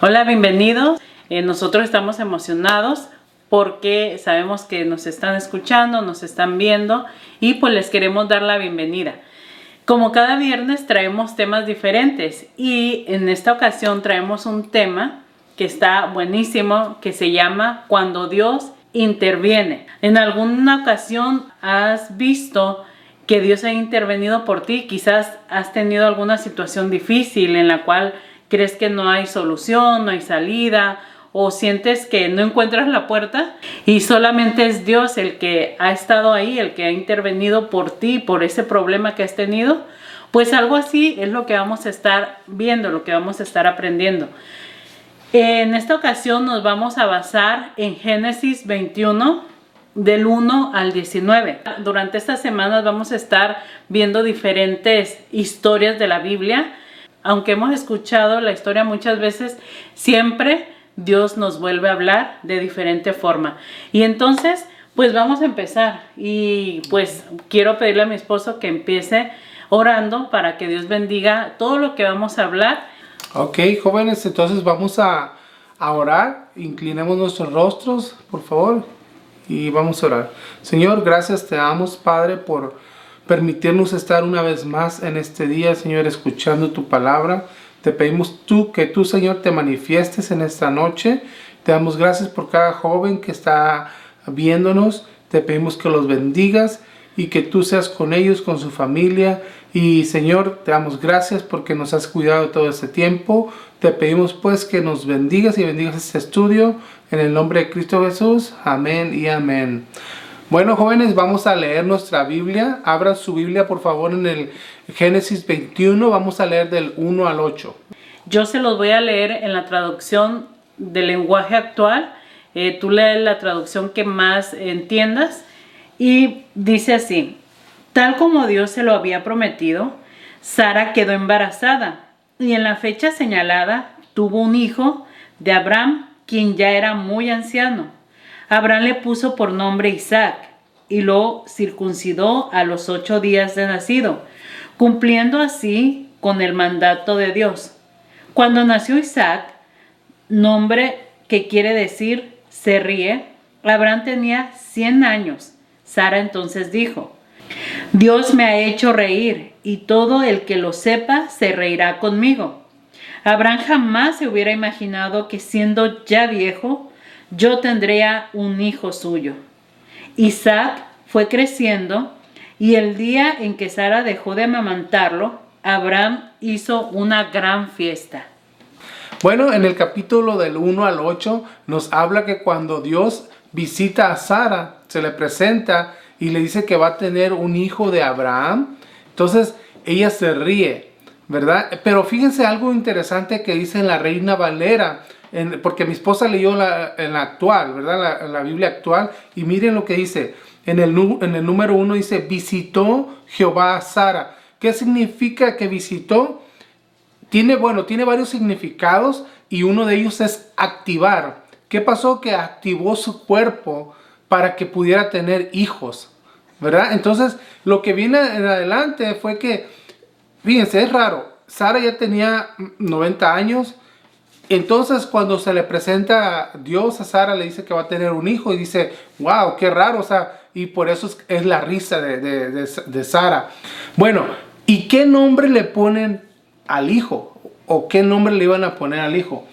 Hola, bienvenidos. Nosotros estamos emocionados porque sabemos que nos están escuchando, nos están viendo y pues les queremos dar la bienvenida. Como cada viernes traemos temas diferentes y en esta ocasión traemos un tema que está buenísimo, que se llama Cuando Dios interviene. En alguna ocasión has visto que Dios ha intervenido por ti, quizás has tenido alguna situación difícil en la cual crees que no hay solución, no hay salida, o sientes que no encuentras la puerta y solamente es Dios el que ha estado ahí, el que ha intervenido por ti, por ese problema que has tenido. Pues algo así es lo que vamos a estar viendo, lo que vamos a estar aprendiendo. En esta ocasión nos vamos a basar en Génesis 21, del 1 al 19. Durante estas semanas vamos a estar viendo diferentes historias de la Biblia. Aunque hemos escuchado la historia muchas veces, siempre Dios nos vuelve a hablar de diferente forma. Y entonces, pues vamos a empezar. Y pues quiero pedirle a mi esposo que empiece orando para que Dios bendiga todo lo que vamos a hablar. Ok, jóvenes, entonces vamos a orar. Inclinemos nuestros rostros, por favor, y vamos a orar. Señor, gracias te damos, Padre, por permitirnos estar una vez más en este día, Señor, escuchando tu palabra. Te pedimos que tú, Señor, te manifiestes en esta noche. Te damos gracias por cada joven que está viéndonos. Te pedimos que los bendigas y que tú seas con ellos, con su familia. Y Señor, te damos gracias porque nos has cuidado todo este tiempo. Te pedimos pues que nos bendigas y bendigas este estudio. En el nombre de Cristo Jesús. Amén y amén. Bueno, jóvenes, vamos a leer nuestra Biblia. Abran su Biblia, por favor, en el Génesis 21. Vamos a leer del 1 al 8. Yo se los voy a leer en la traducción del lenguaje actual. Tú lees la traducción que más entiendas. Y dice así: tal como Dios se lo había prometido, Sara quedó embarazada y en la fecha señalada tuvo un hijo de Abraham, quien ya era muy anciano. Abraham le puso por nombre Isaac y lo circuncidó a los 8 días de nacido, cumpliendo así con el mandato de Dios. Cuando nació Isaac, nombre que quiere decir se ríe, Abraham tenía 100 años. Sara entonces dijo: Dios me ha hecho reír y todo el que lo sepa se reirá conmigo. Abraham jamás se hubiera imaginado que siendo ya viejo, yo tendría un hijo suyo. Isaac fue creciendo y el día en que Sara dejó de amamantarlo, Abraham hizo una gran fiesta. Bueno, en el capítulo del 1 al 8 nos habla que cuando Dios visita a Sara, se le presenta y le dice que va a tener un hijo de Abraham. Entonces ella se ríe, ¿verdad? Pero fíjense algo interesante que dice en la Reina Valera, porque mi esposa leyó en la actual, ¿verdad? En la Biblia actual, y miren lo que dice. En el número 1 dice: visitó Jehová a Sara. ¿Qué significa que visitó? Tiene varios significados y uno de ellos es activar. ¿Qué pasó? Que activó su cuerpo para que pudiera tener hijos, ¿verdad? Entonces, lo que viene en adelante fue que, fíjense, es raro. Sara ya tenía 90 años. Entonces, cuando se le presenta a Dios a Sara, le dice que va a tener un hijo y dice: wow, qué raro, o sea, y por eso es la risa de Sara. Bueno, ¿y qué nombre le ponen al hijo? ¿O qué nombre le iban a poner al hijo?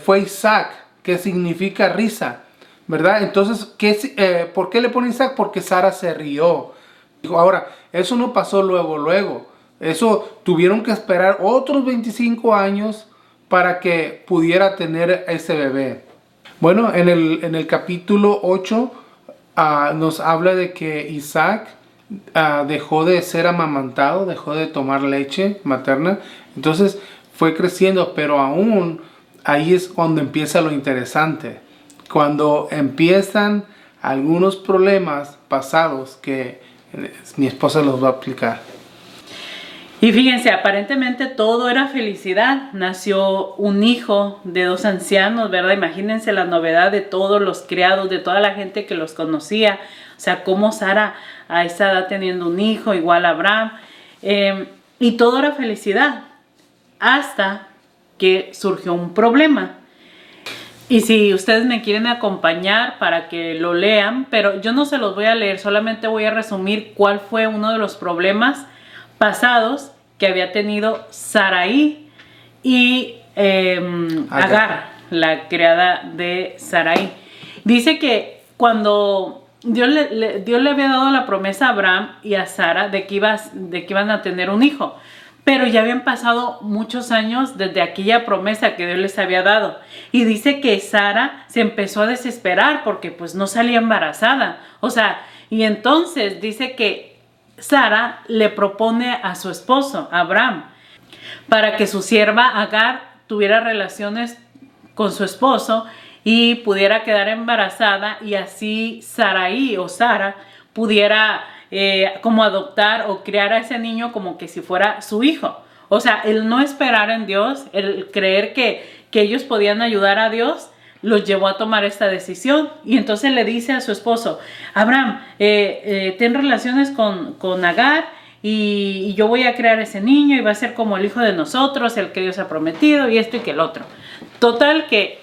Fue Isaac, que significa risa, ¿verdad? Entonces, ¿por qué le pone Isaac? Porque Sara se rió. Ahora, eso no pasó luego. Eso tuvieron que esperar otros 25 años para que pudiera tener ese bebé. Bueno, en el capítulo 8 nos habla de que Isaac dejó de ser amamantado, dejó de tomar leche materna. Entonces fue creciendo, pero aún ahí es cuando empieza lo interesante. Cuando empiezan algunos problemas pasados que mi esposa los va a explicar. Y fíjense, aparentemente todo era felicidad. Nació un hijo de 2 ancianos, ¿verdad? Imagínense la novedad de todos los criados, de toda la gente que los conocía. O sea, cómo Sara a esa edad teniendo un hijo, igual a Abraham. Y todo era felicidad. Hasta que surgió un problema. Y si ustedes me quieren acompañar para que lo lean, pero yo no se los voy a leer, solamente voy a resumir cuál fue uno de los problemas pasados que había tenido Sarai y Agar, la criada de Sarai. Dice que cuando Dios le había dado la promesa a Abraham y a Sara de que iban a tener un hijo, pero ya habían pasado muchos años desde aquella promesa que Dios les había dado. Y dice que Sara se empezó a desesperar porque pues no salía embarazada. O sea, y entonces dice que Sara le propone a su esposo, Abraham, para que su sierva Agar tuviera relaciones con su esposo y pudiera quedar embarazada, y así Sarai o Sara pudiera como adoptar o criar a ese niño como que si fuera su hijo. O sea, el no esperar en Dios, el creer que ellos podían ayudar a Dios, los llevó a tomar esta decisión. Y entonces le dice a su esposo, Abraham, ten relaciones con Agar y yo voy a crear ese niño y va a ser como el hijo de nosotros, el que Dios ha prometido, y esto y que el otro. Total que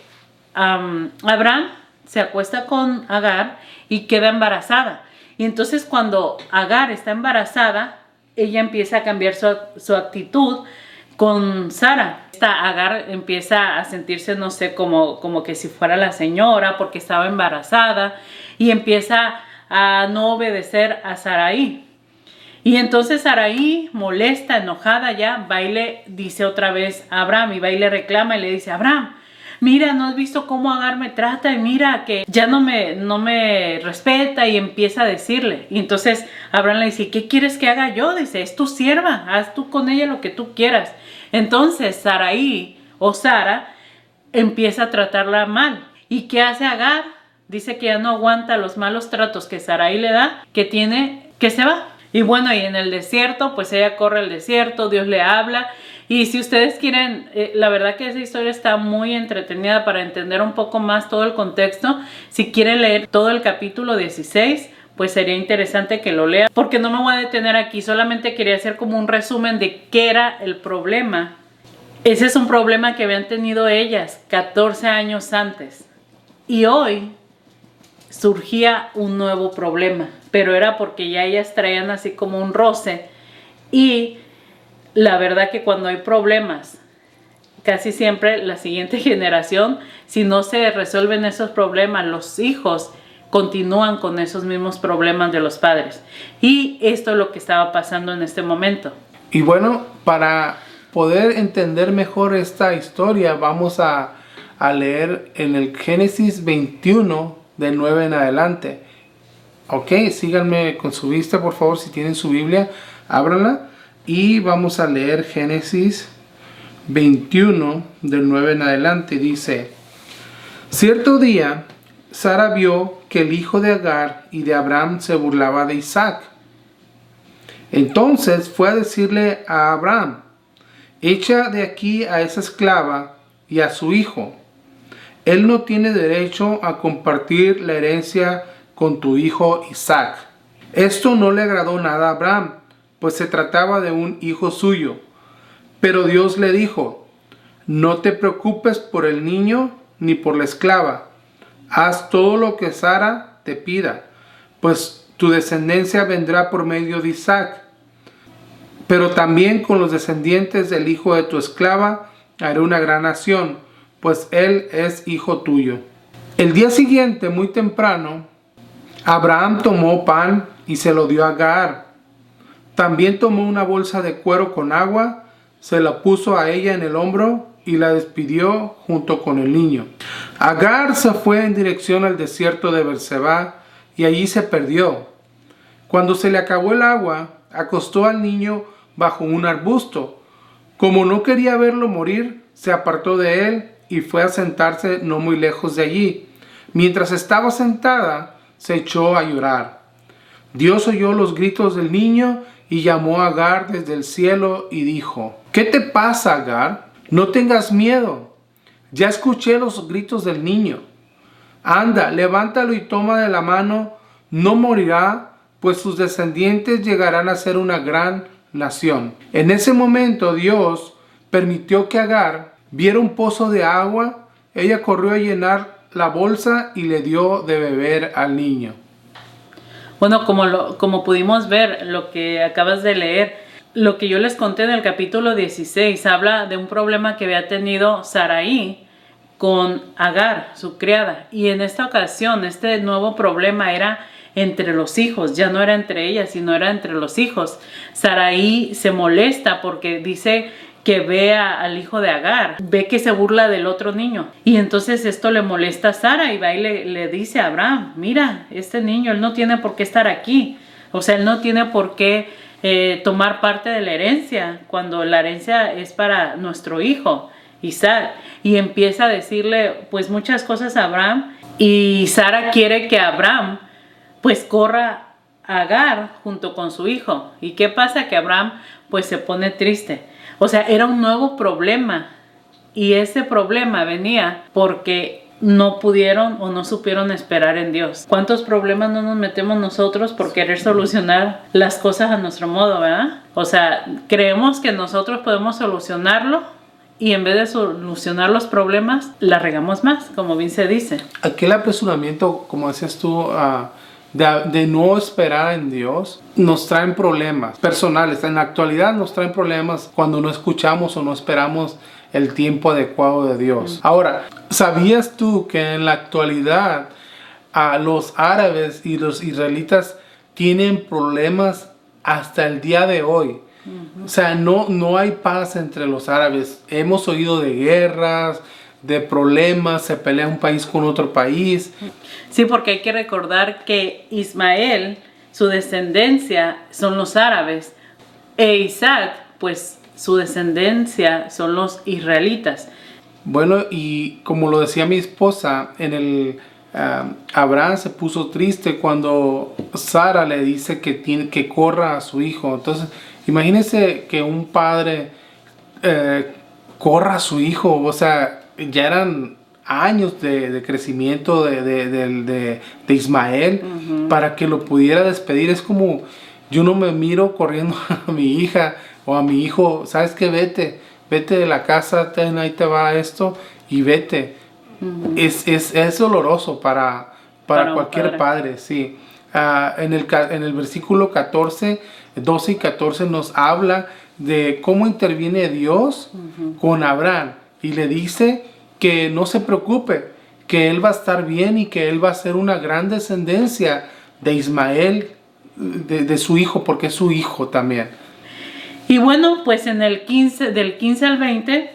Abraham se acuesta con Agar y queda embarazada. Y entonces cuando Agar está embarazada, ella empieza a cambiar su actitud con Sara. Esta Agar empieza a sentirse, no sé, como que si fuera la señora porque estaba embarazada, y empieza a no obedecer a Sarai. Y entonces Sarai, molesta, enojada ya, va y le dice otra vez a Abraham, y va y le reclama y le dice, Abraham, mira, ¿no has visto cómo Agar me trata? Y mira que ya no me respeta, y empieza a decirle. Y entonces Abraham le dice, ¿qué quieres que haga yo? Dice, es tu sierva, haz tú con ella lo que tú quieras. Entonces Sarai o Sara empieza a tratarla mal. ¿Y qué hace Agar? Dice que ya no aguanta los malos tratos que Sarai le da, que se va. Y bueno, y en el desierto, pues ella corre al desierto, Dios le habla. Y si ustedes quieren, la verdad que esa historia está muy entretenida para entender un poco más todo el contexto. Si quieren leer todo el capítulo 16, pues sería interesante que lo lean, porque no me voy a detener aquí, solamente quería hacer como un resumen de qué era el problema. Ese es un problema que habían tenido ellas 14 años antes. Y hoy surgía un nuevo problema, pero era porque ya ellas traían así como un roce. Y la verdad que cuando hay problemas, casi siempre la siguiente generación, si no se resuelven esos problemas, los hijos continúan con esos mismos problemas de los padres. Y esto es lo que estaba pasando en este momento. Y bueno, para poder entender mejor esta historia, vamos a leer en el Génesis 21, del 9 en adelante. Ok, síganme con su vista, por favor, si tienen su Biblia, ábranla. Y vamos a leer Génesis 21, del 9 en adelante. Dice, cierto día, Sara vio que el hijo de Agar y de Abraham se burlaba de Isaac. Entonces fue a decirle a Abraham, echa de aquí a esa esclava y a su hijo. Él no tiene derecho a compartir la herencia con tu hijo Isaac. Esto no le agradó nada a Abraham, pues se trataba de un hijo suyo. Pero Dios le dijo, no te preocupes por el niño ni por la esclava. Haz todo lo que Sara te pida, pues tu descendencia vendrá por medio de Isaac. Pero también con los descendientes del hijo de tu esclava haré una gran nación, pues él es hijo tuyo. El día siguiente, muy temprano, Abraham tomó pan y se lo dio a Agar. También tomó una bolsa de cuero con agua, se la puso a ella en el hombro y la despidió junto con el niño. Agar se fue en dirección al desierto de Berseba y allí se perdió. Cuando se le acabó el agua, acostó al niño bajo un arbusto. Como no quería verlo morir, se apartó de él y fue a sentarse no muy lejos de allí. Mientras estaba sentada, se echó a llorar. Dios oyó los gritos del niño y llamó a Agar desde el cielo y dijo, ¿qué te pasa, Agar? No tengas miedo. Ya escuché los gritos del niño. Anda, levántalo y toma de la mano. No morirá, pues sus descendientes llegarán a ser una gran nación. En ese momento Dios permitió que Agar vieron un pozo de agua, ella corrió a llenar la bolsa y le dio de beber al niño. Bueno, como pudimos ver, lo que acabas de leer, lo que yo les conté en el capítulo 16, habla de un problema que había tenido Sarai con Agar, su criada. Y en esta ocasión, este nuevo problema era entre los hijos, ya no era entre ellas, sino era entre los hijos. Sarai se molesta porque dice que ve al hijo de Agar, ve que se burla del otro niño. Y entonces esto le molesta a Sara y va y le dice a Abraham, mira, este niño, él no tiene por qué estar aquí. O sea, él no tiene por qué tomar parte de la herencia, cuando la herencia es para nuestro hijo, Isaac. Y empieza a decirle pues muchas cosas a Abraham. Y Sara quiere que Abraham pues corra a Agar junto con su hijo. ¿Y qué pasa? Que Abraham pues se pone triste. O sea, era un nuevo problema. Y ese problema venía porque no pudieron o no supieron esperar en Dios. ¿Cuántos problemas no nos metemos nosotros por querer solucionar las cosas a nuestro modo, verdad? O sea, creemos que nosotros podemos solucionarlo y en vez de solucionar los problemas, la regamos más, como bien se dice. Aquel apresuramiento, como decías tú, de no esperar en Dios, nos traen problemas personales. En la actualidad nos traen problemas cuando no escuchamos o no esperamos el tiempo adecuado de Dios. Ahora, ¿sabías tú que en la actualidad los árabes y los israelitas tienen problemas hasta el día de hoy? O sea, no hay paz entre los árabes. Hemos oído de guerras, de problemas, se pelea un país con otro país. Sí, porque hay que recordar que Ismael, su descendencia son los árabes, e Isaac, pues su descendencia son los israelitas. Bueno, y como lo decía mi esposa, Abraham se puso triste cuando Sara le dice que corra a su hijo. Entonces, imagínense que un padre corra a su hijo. O sea, ya eran años de crecimiento de Ismael para que lo pudiera despedir. Es como, yo no me miro corriendo a mi hija o a mi hijo, ¿sabes qué? Vete de la casa, ahí te va esto y vete. Es doloroso para cualquier padre, sí. En el versículo 12 y 14 nos habla de cómo interviene Dios con Abraham y le dice que no se preocupe, que él va a estar bien y que él va a ser una gran descendencia de Ismael, de su hijo, porque es su hijo también. Y bueno, pues en el 15, del 15 al 20,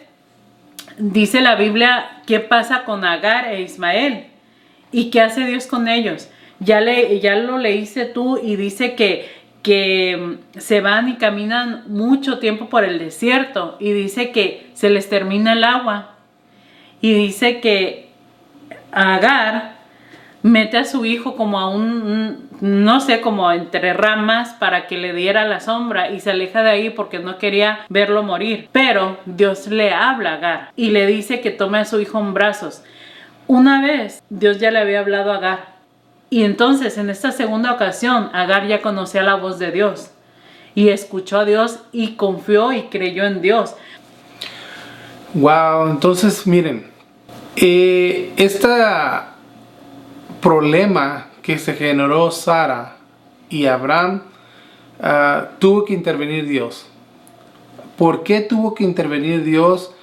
dice la Biblia qué pasa con Agar e Ismael y qué hace Dios con ellos. Ya lo leíste tú y dice que se van y caminan mucho tiempo por el desierto y dice que se les termina el agua. Y dice que Agar mete a su hijo como a no sé, como entre ramas para que le diera la sombra y se aleja de ahí porque no quería verlo morir. Pero Dios le habla a Agar y le dice que tome a su hijo en brazos. Una vez Dios ya le había hablado a Agar y entonces en esta segunda ocasión Agar ya conocía la voz de Dios y escuchó a Dios y confió y creyó en Dios. Wow, entonces miren, este problema que se generó Sara y Abraham, tuvo que intervenir Dios. ¿Por qué tuvo que intervenir Dios?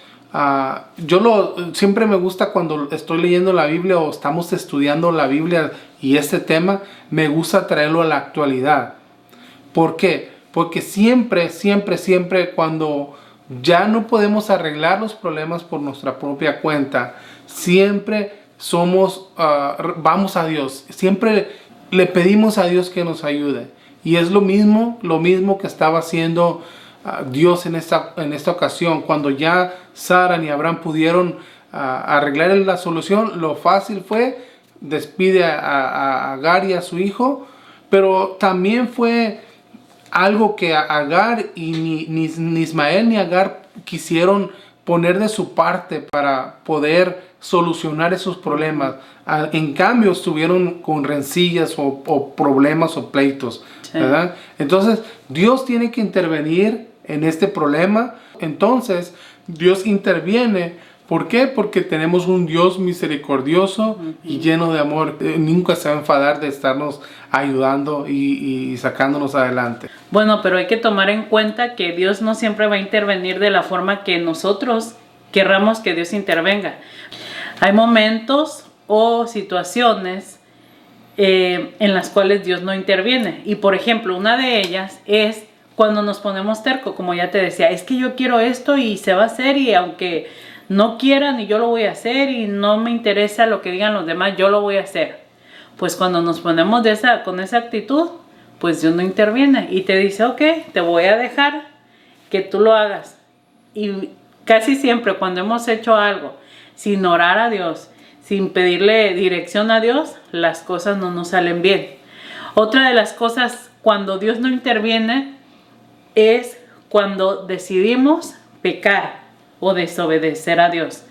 Siempre me gusta cuando estoy leyendo la Biblia o estamos estudiando la Biblia y este tema, me gusta traerlo a la actualidad. ¿Por qué? Porque siempre cuando ya no podemos arreglar los problemas por nuestra propia cuenta, siempre vamos a Dios, siempre le pedimos a Dios que nos ayude. Y es lo mismo que estaba haciendo Dios en esta ocasión. Cuando ya Sara y Abraham pudieron arreglar la solución, lo fácil fue despide a Agar y a su hijo, pero también fue algo que Agar y ni Ismael ni Agar quisieron poner de su parte para poder solucionar esos problemas. En cambio estuvieron con rencillas o problemas o pleitos, ¿verdad? Entonces Dios tiene que intervenir en este problema. Entonces Dios interviene. ¿Por qué? Porque tenemos un Dios misericordioso y lleno de amor. Nunca se va a enfadar de estarnos ayudando y sacándonos adelante. Bueno, pero hay que tomar en cuenta que Dios no siempre va a intervenir de la forma que nosotros querramos que Dios intervenga. Hay momentos o situaciones en las cuales Dios no interviene. Y por ejemplo, una de ellas es cuando nos ponemos terco, como ya te decía, es que yo quiero esto y se va a hacer, y aunque no quieran y yo lo voy a hacer y no me interesa lo que digan los demás, yo lo voy a hacer. Pues cuando nos ponemos con esa actitud, pues Dios no interviene y te dice, ok, te voy a dejar que tú lo hagas. Y casi siempre cuando hemos hecho algo sin orar a Dios, sin pedirle dirección a Dios, las cosas no nos salen bien. Otra de las cosas cuando Dios no interviene es cuando decidimos pecar o desobedecer a Dios.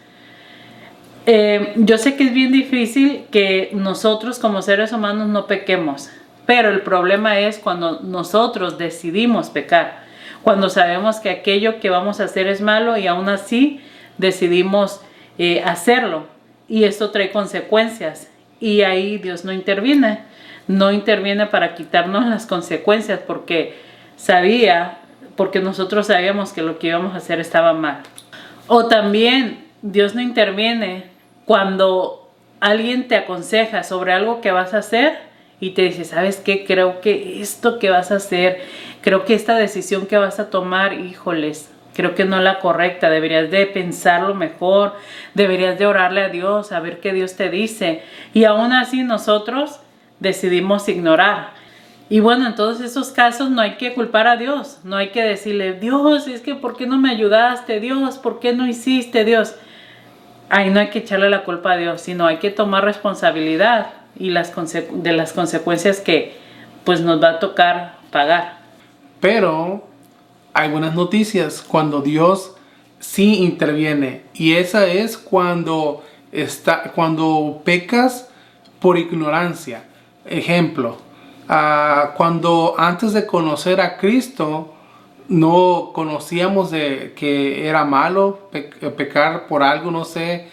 Yo sé que es bien difícil que nosotros como seres humanos no pequemos, pero el problema es cuando nosotros decidimos pecar, cuando sabemos que aquello que vamos a hacer es malo y aún así decidimos hacerlo, y esto trae consecuencias, y ahí Dios no interviene para quitarnos las consecuencias, porque nosotros sabíamos que lo que íbamos a hacer estaba mal. O también Dios no interviene cuando alguien te aconseja sobre algo que vas a hacer y te dice, ¿sabes qué? Creo que esto que vas a hacer, creo que esta decisión que vas a tomar, híjoles, creo que no es la correcta, deberías de pensarlo mejor, deberías de orarle a Dios, a ver qué Dios te dice. Y aún así nosotros decidimos ignorar. Y bueno, en todos esos casos no hay que culpar a Dios, no hay que decirle, Dios, es que ¿por qué no me ayudaste? Dios, ¿por qué no hiciste? Dios. Ahí no hay que echarle la culpa a Dios, sino hay que tomar responsabilidad y de las consecuencias que pues nos va a tocar pagar. Pero hay buenas noticias cuando Dios sí interviene, y esa es cuando pecas por ignorancia. Ejemplo, cuando antes de conocer a Cristo no conocíamos de que era malo pecar por algo, no sé,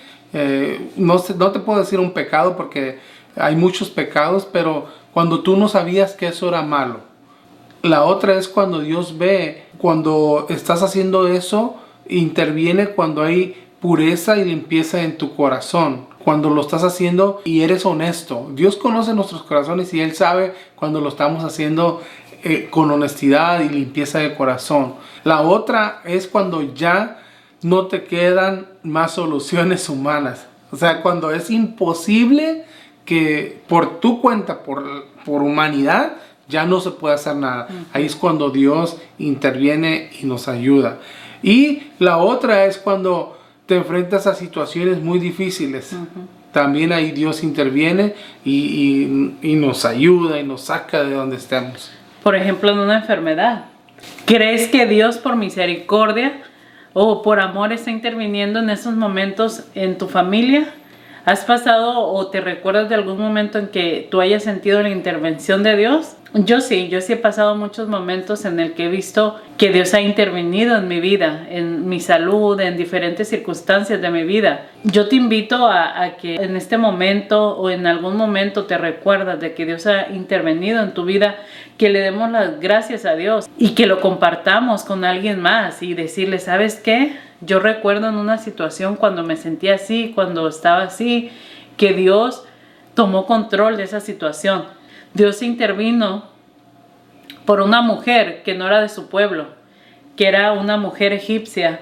no te puedo decir un pecado porque hay muchos pecados, pero cuando tú no sabías que eso era malo. La otra es cuando Dios ve, cuando estás haciendo eso, interviene cuando hay pureza y limpieza en tu corazón. Cuando lo estás haciendo y eres honesto. Dios conoce nuestros corazones y Él sabe cuando lo estamos haciendo con honestidad y limpieza de corazón. La otra es cuando ya no te quedan más soluciones humanas. O sea, cuando es imposible que por tu cuenta, por humanidad, ya no se puede hacer nada. Ahí es cuando Dios interviene y nos ayuda. Y la otra es cuando te enfrentas a situaciones muy difíciles. También ahí Dios interviene y nos ayuda y nos saca de donde estemos. Por ejemplo, en una enfermedad. ¿Crees que Dios por misericordia o por amor está interviniendo en esos momentos en tu familia? ¿Has pasado o te recuerdas de algún momento en que tú hayas sentido la intervención de Dios? Yo sí he pasado muchos momentos en el que he visto que Dios ha intervenido en mi vida, en mi salud, en diferentes circunstancias de mi vida. Yo te invito a que en este momento o en algún momento te recuerdas de que Dios ha intervenido en tu vida, que le demos las gracias a Dios y que lo compartamos con alguien más y decirle, ¿sabes qué? Yo recuerdo en una situación cuando me sentía así, cuando estaba así, que Dios tomó control de esa situación. Dios intervino por una mujer que no era de su pueblo, que era una mujer egipcia,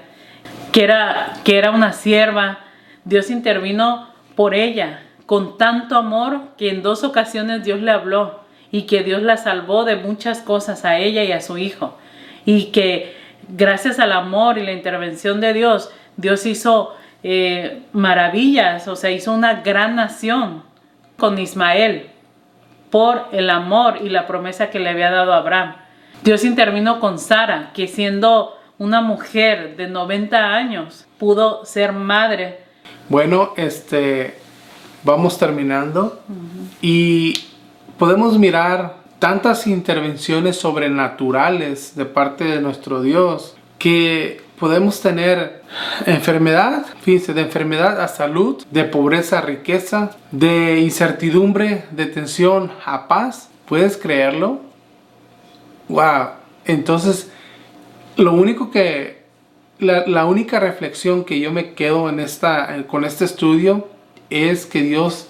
que era una sierva. Dios intervino por ella con tanto amor que en 2 ocasiones Dios le habló y que Dios la salvó de muchas cosas a ella y a su hijo. Y que gracias al amor y la intervención de Dios, Dios hizo maravillas, o sea, hizo una gran nación con Ismael por el amor y la promesa que le había dado a Abraham. Dios intervino con Sara, que siendo una mujer de 90 años, pudo ser madre. Bueno, vamos terminando. Y podemos mirar tantas intervenciones sobrenaturales de parte de nuestro Dios, que podemos tener enfermedad, fíjense, de enfermedad a salud, de pobreza a riqueza, de incertidumbre, de tensión a paz. ¿Puedes creerlo? Wow. Entonces, lo único que, la única reflexión que yo me quedo con este estudio es que Dios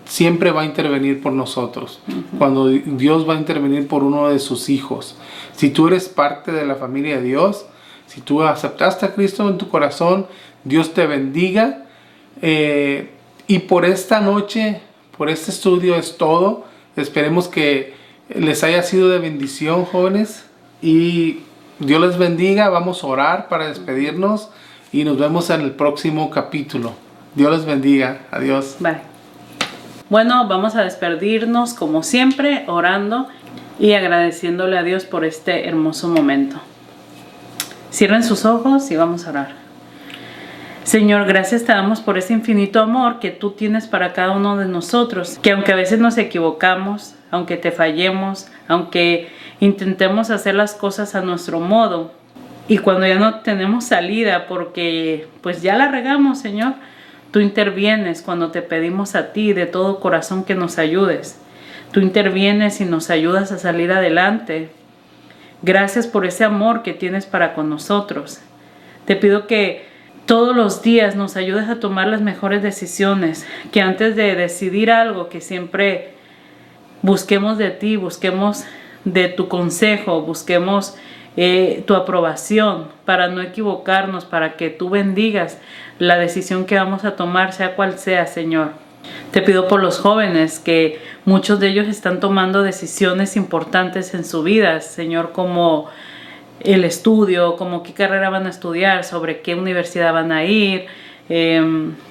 siempre va a intervenir por nosotros. Cuando Dios va a intervenir por uno de sus hijos. Si tú eres parte de la familia de Dios, si tú aceptaste a Cristo en tu corazón, Dios te bendiga. Y por esta noche, por este estudio es todo. Esperemos que les haya sido de bendición, jóvenes. Y Dios les bendiga. Vamos a orar para despedirnos. Y nos vemos en el próximo capítulo. Dios les bendiga. Adiós. Bye. Bueno, vamos a despedirnos como siempre, orando y agradeciéndole a Dios por este hermoso momento. Cierren sus ojos y vamos a orar. Señor, gracias te damos por ese infinito amor que tú tienes para cada uno de nosotros, que aunque a veces nos equivocamos, aunque te fallemos, aunque intentemos hacer las cosas a nuestro modo, y cuando ya no tenemos salida porque pues ya la regamos, Señor, tú intervienes cuando te pedimos a ti de todo corazón que nos ayudes. Tú intervienes y nos ayudas a salir adelante. Gracias por ese amor que tienes para con nosotros. Te pido que todos los días nos ayudes a tomar las mejores decisiones, que antes de decidir algo, que siempre busquemos de ti, busquemos de tu consejo, busquemos tu aprobación para no equivocarnos, para que tú bendigas la decisión que vamos a tomar, sea cual sea, Señor. Te pido por los jóvenes, que muchos de ellos están tomando decisiones importantes en su vida, Señor, como el estudio, como qué carrera van a estudiar, sobre qué universidad van a ir,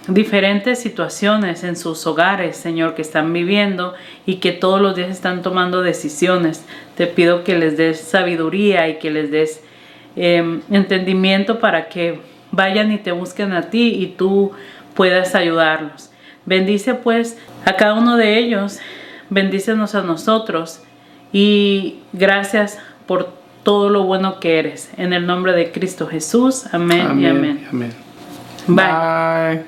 diferentes situaciones en sus hogares, Señor, que están viviendo y que todos los días están tomando decisiones. Te pido que les des sabiduría y que les des entendimiento para que vayan y te busquen a ti y tú puedas ayudarlos. Bendice pues a cada uno de ellos, bendícenos a nosotros y gracias por todo lo bueno que eres. En el nombre de Cristo Jesús, amén, y amén. Amén. Bye. Bye.